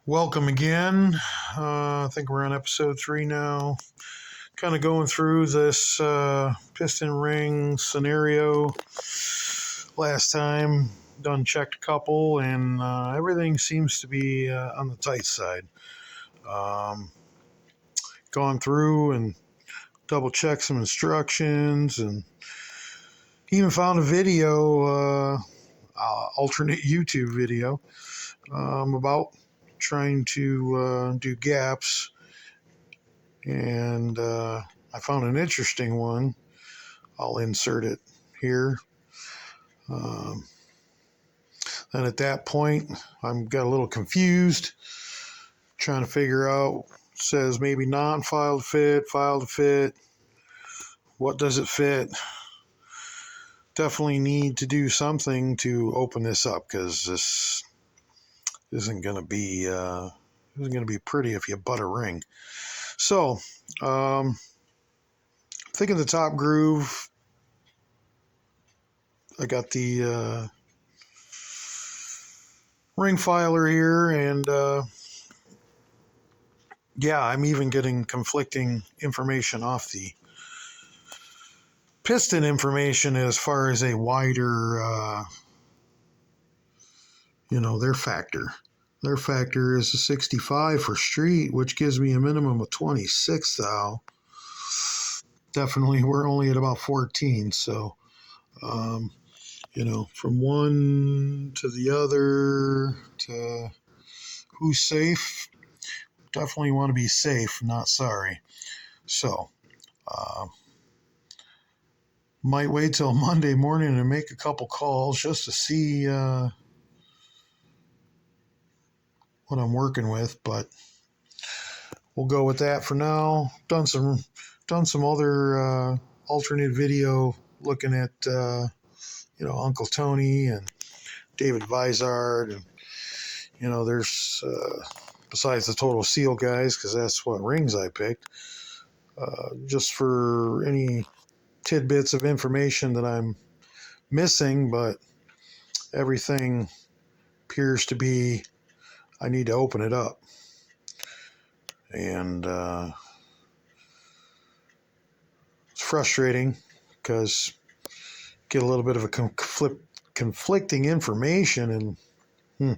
Welcome again. I think we're on episode 3 now. Kind of going through this piston ring scenario. Last time, done checked a couple, and everything seems to be on the tight side. Gone through and double checked some instructions, and even found a video, alternate YouTube video, about trying to do gaps, and I found an interesting one. I'll insert it here. And at that point, I'm got a little confused, trying to figure out. It says maybe non-file to fit, file to fit. What does it fit? Definitely need to do something to open this up, because this isn't going to be pretty if you butt a ring. So, thinking the top groove. I got the ring filer here, and yeah, I'm even getting conflicting information off the piston information as far as a wider, their factor. Their factor is a 65 for street, which gives me a minimum of 26 thou. Definitely, we're only at about 14, so, from one to the other to who's safe. Definitely want to be safe, not sorry. So, might wait till Monday morning and make a couple calls just to see what I'm working with, but we'll go with that for now. Done some other alternate video looking at Uncle Tony and David Vizard, and there's besides the Total Seal guys, because that's what rings I picked, just for any tidbits of information that I'm missing, but everything appears to be I need to open it up, and it's frustrating because get a little bit of a conflicting information, and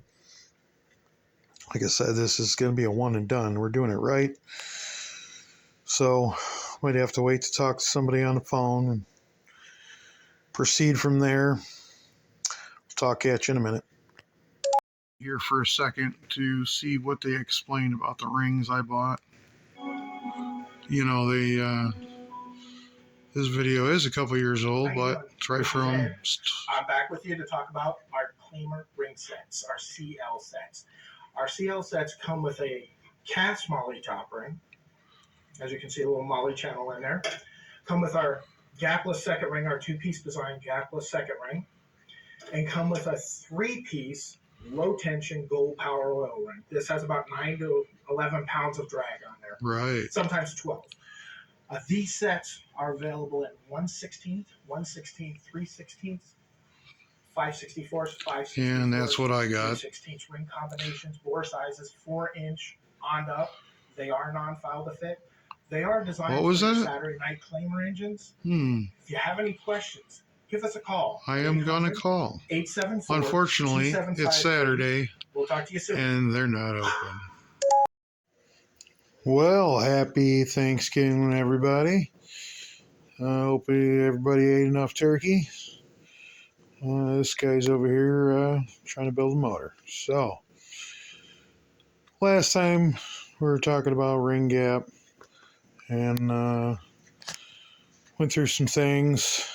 like I said, this is going to be a one and done. We're doing it right, so might have to wait to talk to somebody on the phone and proceed from there. Talk at you in a minute. Here for a second to see what they explain about the rings I bought. This video is a couple years old, but it's right from. I'm back with you to talk about our Claimer ring sets, our CL sets. Our CL sets come with a cast Molly top ring. As you can see, a little Molly channel in there. Come with our gapless second ring, our two-piece design gapless second ring, and come with a three-piece low-tension gold power oil ring. This has about 9 to 11 pounds of drag on there. Right. Sometimes 12. These sets are available at 1/16, 1/16, 3/16, 5/64, 5/64. And that's what I got. 3/16 ring combinations, bore sizes, 4-inch on up. They are non-file to fit. They are designed for Saturday night Claimer engines. If you have any questions, give us a call. I am going to call. 874. Unfortunately, it's Saturday. We'll talk to you soon. And they're not open. Well, happy Thanksgiving, everybody. I hope everybody ate enough turkey. This guy's over here trying to build a motor. So, last time we were talking about ring gap, and went through some things.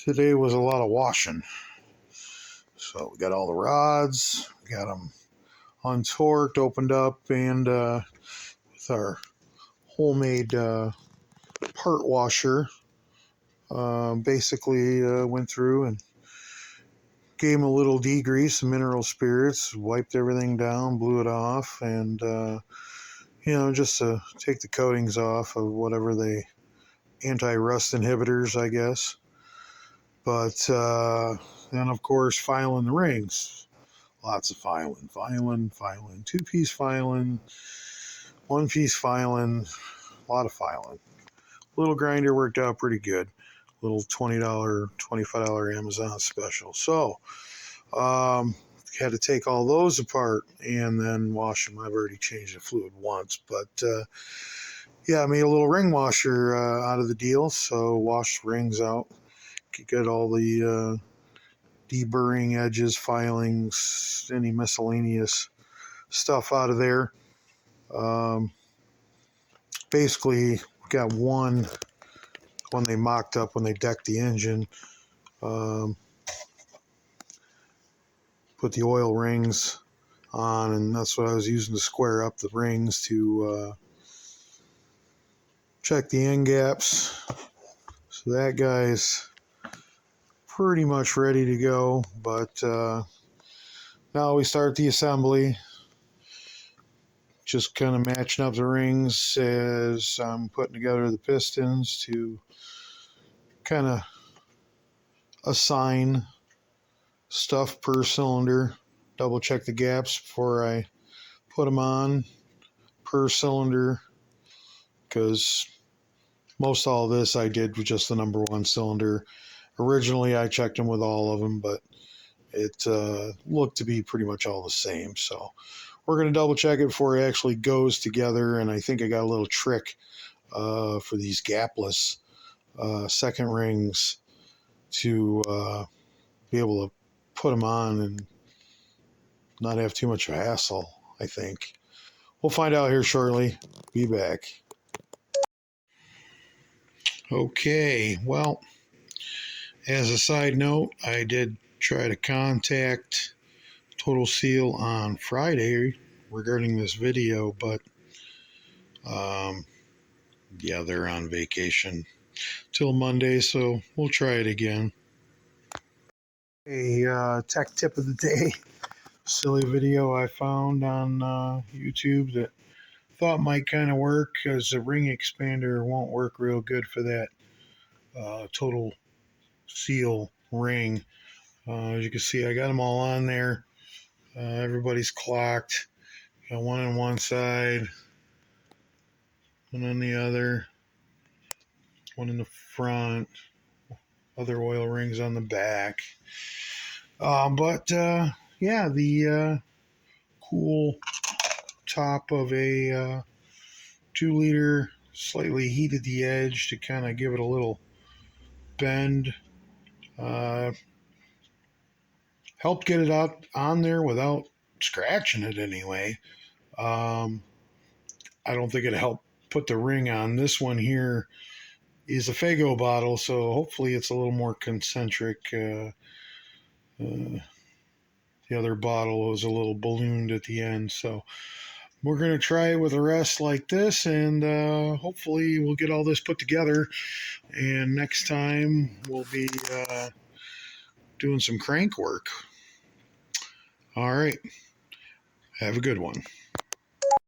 Today was a lot of washing. So we got all the rods, we got them untorqued, opened up, and with our homemade part washer, basically went through and gave them a little degrease, some mineral spirits, wiped everything down, blew it off, and just to take the coatings off of whatever they anti-rust inhibitors, I guess. But then, of course, filing the rings. Lots of filing, two-piece filing, one-piece filing, a lot of filing. Little grinder worked out pretty good. Little $20, $25 Amazon special. So, had to take all those apart and then wash them. I've already changed the fluid once, but yeah, I made a little ring washer out of the deal. So washed the rings out, get all the deburring edges, filings, any miscellaneous stuff out of there. Basically, got one when they mocked up, when they decked the engine. Put the oil rings on, and that's what I was using to square up the rings to check the end gaps. So that guy's pretty much ready to go, but now we start the assembly. Just kind of matching up the rings as I'm putting together the pistons to kind of assign stuff per cylinder. Double check the gaps before I put them on per cylinder, because most all of this I did with just the number one cylinder. Originally I checked them with all of them, but it looked to be pretty much all the same. So we're going to double check it before it actually goes together. And I think I got a little trick for these gapless second rings to be able to put them on and not have too much of a hassle, I think. We'll find out here shortly. Be back. Okay, well, as a side note, I did try to contact Total Seal on Friday regarding this video, but yeah, they're on vacation till Monday, so we'll try it again. A tech tip of the day, silly video I found on YouTube that thought might kind of work, because the ring expander won't work real good for that Total Seal ring. As you can see, I got them all on there. Everybody's clocked. Got one on one side, one on the other, one in the front, other oil rings on the back. But yeah, the cool top of a 2-liter slightly heated the edge to kind of give it a little bend. Helped get it out on there without scratching it anyway. I don't think it helped put the ring on. This one here is a Fago bottle, so hopefully it's a little more concentric. The other bottle was a little ballooned at the end, so we're going to try it with the rest like this, and hopefully we'll get all this put together, and next time we'll be doing some crank work. All right, have a good one.